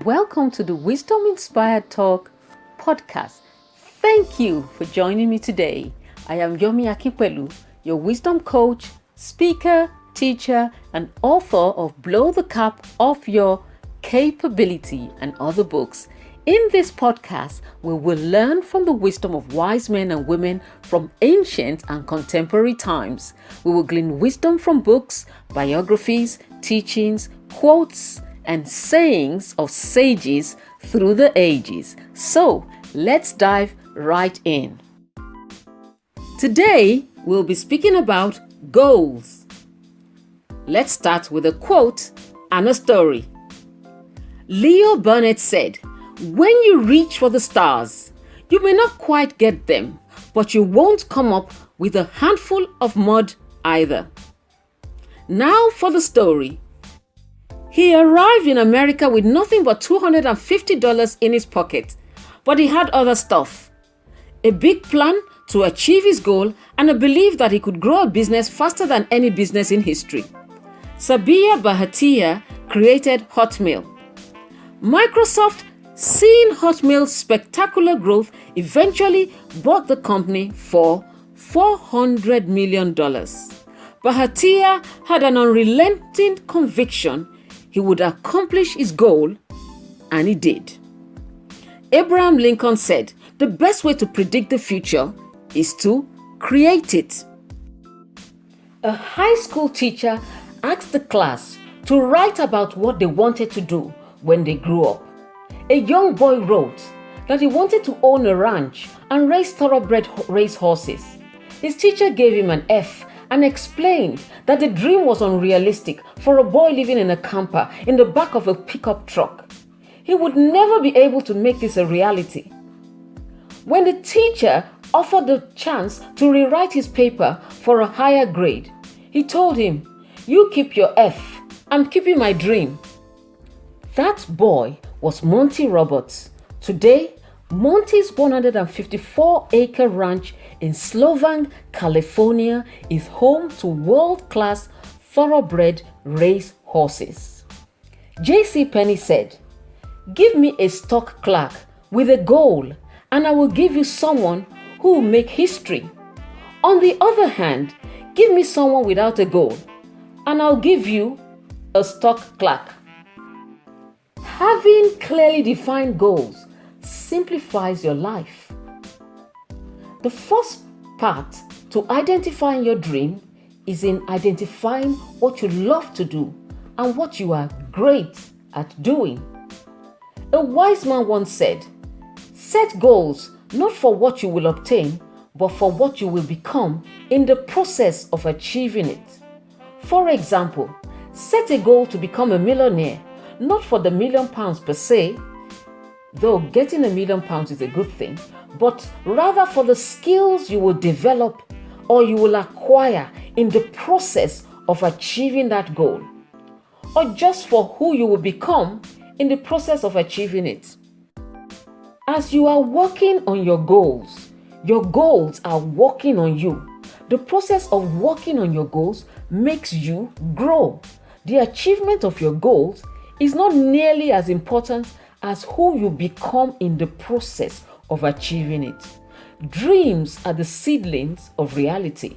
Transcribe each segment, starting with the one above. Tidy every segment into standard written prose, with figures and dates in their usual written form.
Welcome to the Wisdom Inspired Talk podcast. Thank you for joining me today. I am Yomi Akipelu, your wisdom coach, speaker, teacher, and author of Blow the Cap Off Your Capability and other books. In this podcast, we will learn from the wisdom of wise men and women from ancient and contemporary times. We will glean wisdom from books, biographies, teachings, quotes, and sayings of sages through the ages. So, let's dive right in. Today, we'll be speaking about goals. Let's start with a quote and a story. Leo Burnett said, "When you reach for the stars, you may not quite get them, but you won't come up with a handful of mud either." Now for the story. He arrived in America with nothing but $250 in his pocket, but he had other stuff. A big plan to achieve his goal and a belief that he could grow a business faster than any business in history. Sabir Bhatia created Hotmail. Microsoft, seeing Hotmail's spectacular growth, eventually bought the company for $400 million. Bhatia had an unrelenting conviction he would accomplish his goal, and he did. Abraham Lincoln said, "The best way to predict the future is to create it." A high school teacher asked the class to write about what they wanted to do when they grew up. A young boy wrote that he wanted to own a ranch and raise thoroughbred race horses. His teacher gave him an F and explained that the dream was unrealistic for a boy living in a camper in the back of a pickup truck. He would never be able to make this a reality. When the teacher offered the chance to rewrite his paper for a higher grade, he told him, "You keep your F, I'm keeping my dream." That boy was Monty Roberts. Today, Monty's 154-acre ranch in Slovang, California is home to world-class thoroughbred race horses. J.C. Penney said, "Give me a stock clerk with a goal and I will give you someone who will make history. On the other hand, give me someone without a goal and I'll give you a stock clerk." Having clearly defined goals simplifies your life. The first part to identifying your dream is in identifying what you love to do and what you are great at doing. A wise man once said, "Set goals not for what you will obtain, but for what you will become in the process of achieving it." For example, set a goal to become a millionaire, not for the £1,000,000 per se, though getting £1,000,000 is a good thing, but rather for the skills you will develop or you will acquire in the process of achieving that goal, or just for who you will become in the process of achieving it. As you are working on your goals are working on you. The process of working on your goals makes you grow. The achievement of your goals is not nearly as important as who you become in the process of achieving it. Dreams are the seedlings of reality.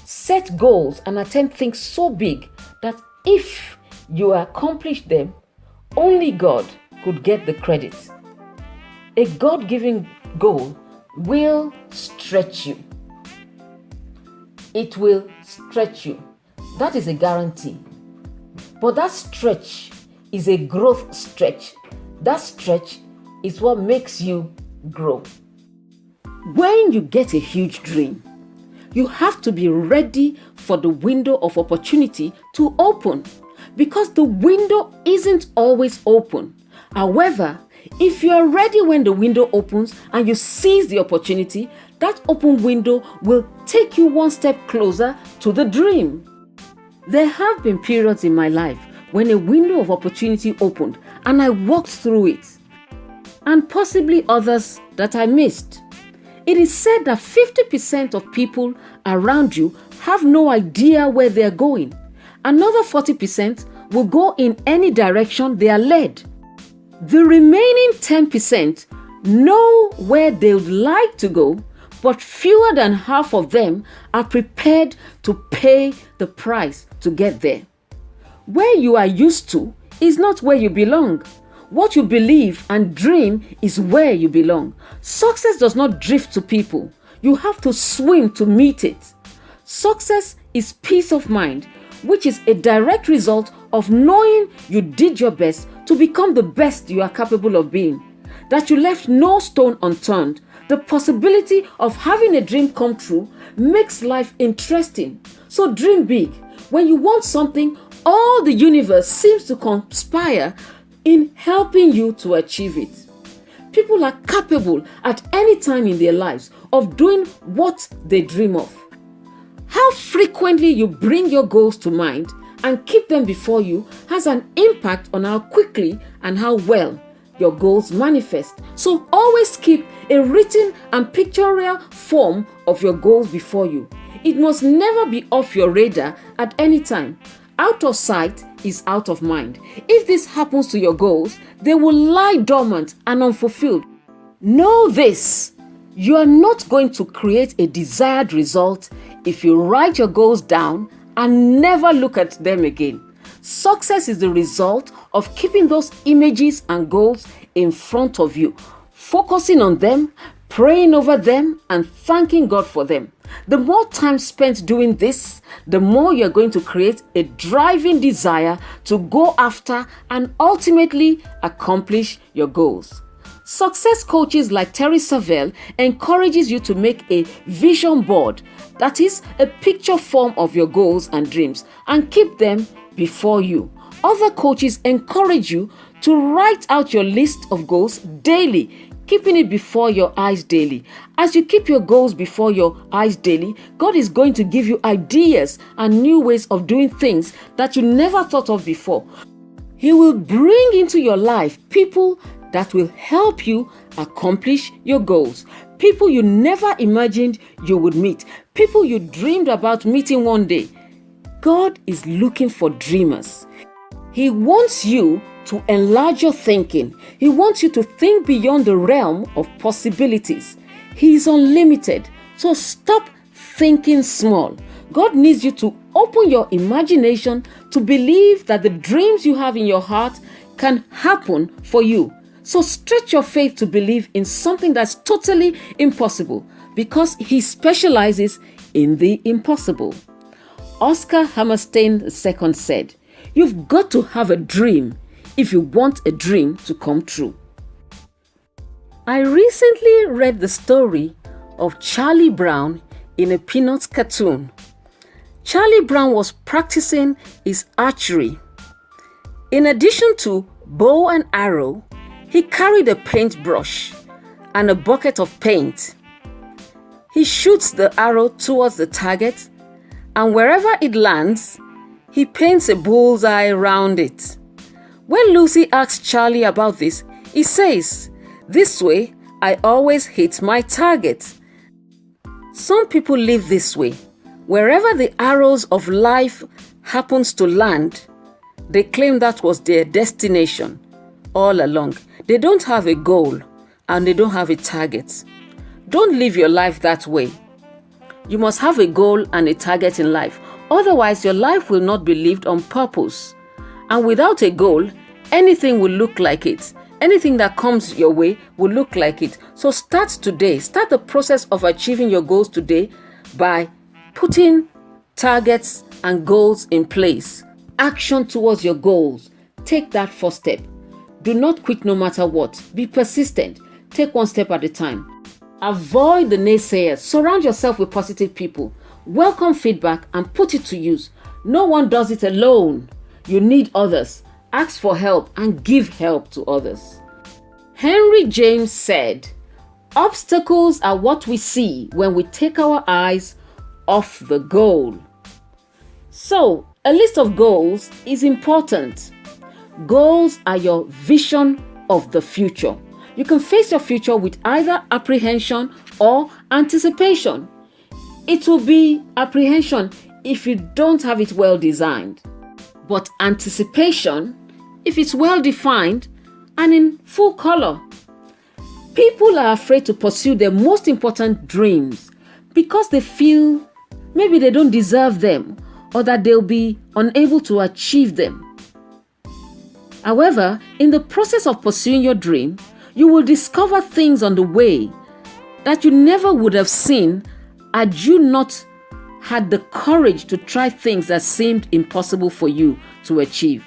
Set goals and attempt things so big that if you accomplish them, only God could get the credit. A God-given goal will stretch you. It will stretch you. That is a guarantee. But that stretch is a growth stretch. That stretch is what makes you grow. When you get a huge dream, you have to be ready for the window of opportunity to open, because the window isn't always open. However, if you are ready when the window opens and you seize the opportunity, that open window will take you one step closer to the dream. There have been periods in my life when a window of opportunity opened and I walked through it, and possibly others that I missed. It is said that 50% of people around you have no idea where they are going. Another 40% will go in any direction they are led. The remaining 10% know where they would like to go, but fewer than half of them are prepared to pay the price to get there. Where you are used to is not where you belong. What you believe and dream is where you belong. Success does not drift to people. You have to swim to meet it. Success is peace of mind, which is a direct result of knowing you did your best to become the best you are capable of being, that you left no stone unturned. The possibility of having a dream come true makes life interesting. So dream big. When you want something, all the universe seems to conspire in helping you to achieve it. People are capable at any time in their lives of doing what they dream of. How frequently you bring your goals to mind and keep them before you has an impact on how quickly and how well your goals manifest. So always keep a written and pictorial form of your goals before you. It must never be off your radar at any time. Out of sight is out of mind. If this happens to your goals, they will lie dormant and unfulfilled. Know this: you are not going to create a desired result if you write your goals down and never look at them again. Success is the result of keeping those images and goals in front of you, focusing on them, praying over them, and thanking God for them. The more time spent doing this, the more you're going to create a driving desire to go after and ultimately accomplish your goals. Success coaches like Terry Savelle encourages you to make a vision board, that is, a picture form of your goals and dreams, and keep them before you. Other coaches encourage you to write out your list of goals daily, keeping it before your eyes daily. As you keep your goals before your eyes daily, God is going to give you ideas and new ways of doing things that you never thought of before. He will bring into your life people that will help you accomplish your goals. People you never imagined you would meet. People you dreamed about meeting one day. God is looking for dreamers. He wants you to enlarge your thinking. He wants you to think beyond the realm of possibilities. He is unlimited. So stop thinking small. God needs you to open your imagination to believe that the dreams you have in your heart can happen for you. So stretch your faith to believe in something that's totally impossible, because He specializes in the impossible. Oscar Hammerstein II said, "You've got to have a dream if you want a dream to come true." I recently read the story of Charlie Brown in a Peanuts cartoon. Charlie Brown was practicing his archery. In addition to bow and arrow, he carried a paintbrush and a bucket of paint. He shoots the arrow towards the target, and wherever it lands, he paints a bullseye around it. When Lucy asks Charlie about this, he says, "This way, I always hit my target." Some people live this way. Wherever the arrows of life happens to land, they claim that was their destination all along. They don't have a goal and they don't have a target. Don't live your life that way. You must have a goal and a target in life. Otherwise, your life will not be lived on purpose. And without a goal, anything will look like it. Anything that comes your way will look like it. So start today. Start the process of achieving your goals today by putting targets and goals in place. Action towards your goals. Take that first step. Do not quit no matter what. Be persistent. Take one step at a time. Avoid the naysayers. Surround yourself with positive people. Welcome feedback and put it to use. No one does it alone. You need others. Ask for help and give help to others. Henry James said, "Obstacles are what we see when we take our eyes off the goal." So, a list of goals is important. Goals are your vision of the future. You can face your future with either apprehension or anticipation. It will be apprehension if you don't have it well designed, but anticipation if it's well defined and in full color. People are afraid to pursue their most important dreams because they feel maybe they don't deserve them or that they'll be unable to achieve them. However, in the process of pursuing your dream, you will discover things on the way that you never would have seen had you not had the courage to try things that seemed impossible for you to achieve.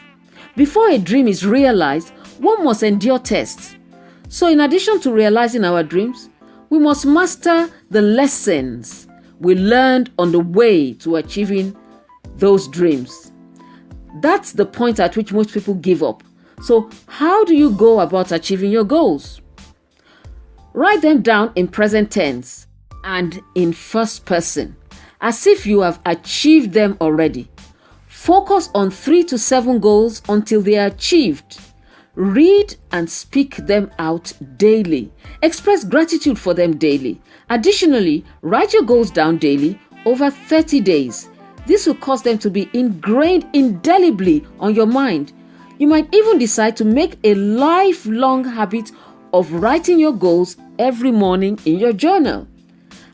Before a dream is realized, one must endure tests. So in addition to realizing our dreams, we must master the lessons we learned on the way to achieving those dreams. That's the point at which most people give up. So how do you go about achieving your goals? Write them down in present tense and in first person, as if you have achieved them already. Focus on 3 to 7 goals until they are achieved. Read and speak them out daily. Express gratitude for them daily. Additionally, write your goals down daily over 30 days. This will cause them to be ingrained indelibly on your mind. You might even decide to make a lifelong habit of writing your goals every morning in your journal.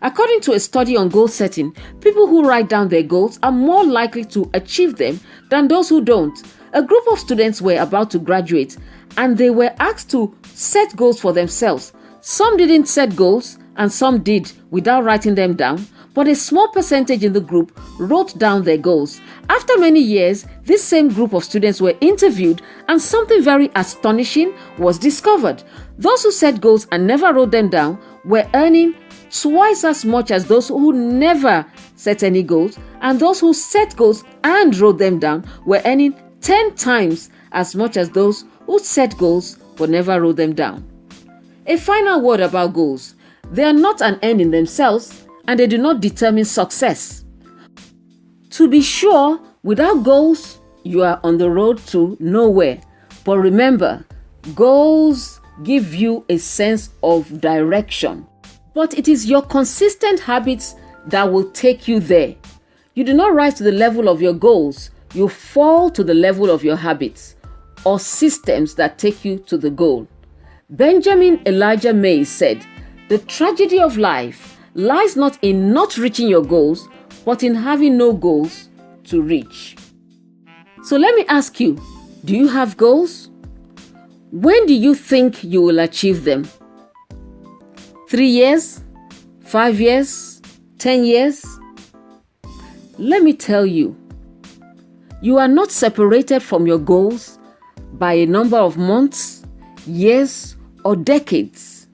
According to a study on goal setting, people who write down their goals are more likely to achieve them than those who don't. A group of students were about to graduate and they were asked to set goals for themselves. Some didn't set goals and some did without writing them down, but a small percentage in the group wrote down their goals. After many years, this same group of students were interviewed and something very astonishing was discovered. Those who set goals and never wrote them down were earning twice as much as those who never set any goals, and those who set goals and wrote them down were earning 10 times as much as those who set goals but never wrote them down. A final word about goals. They are not an end in themselves and they do not determine success. To be sure, without goals, you are on the road to nowhere. But remember, goals give you a sense of direction. But it is your consistent habits that will take you there. You do not rise to the level of your goals. You fall to the level of your habits or systems that take you to the goal. Benjamin Elijah Mays said, "The tragedy of life lies not in not reaching your goals, but in having no goals to reach." So let me ask you, do you have goals? When do you think you will achieve them? 3 years? 5 years? 10 years? Let me tell you, you are not separated from your goals by a number of months, years, or decades.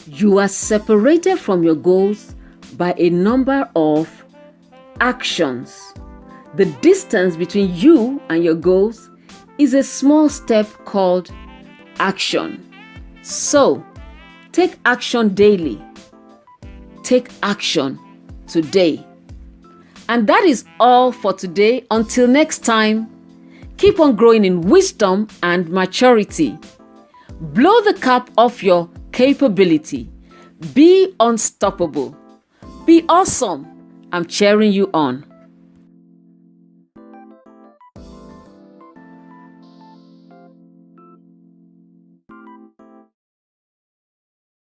You are separated from your goals by a number of actions. The distance between you and your goals is a small step called action. So, take action daily. Take action today. And that is all for today. Until next time, keep on growing in wisdom and maturity. Blow the cap off your capability. Be unstoppable. Be awesome. I'm cheering you on.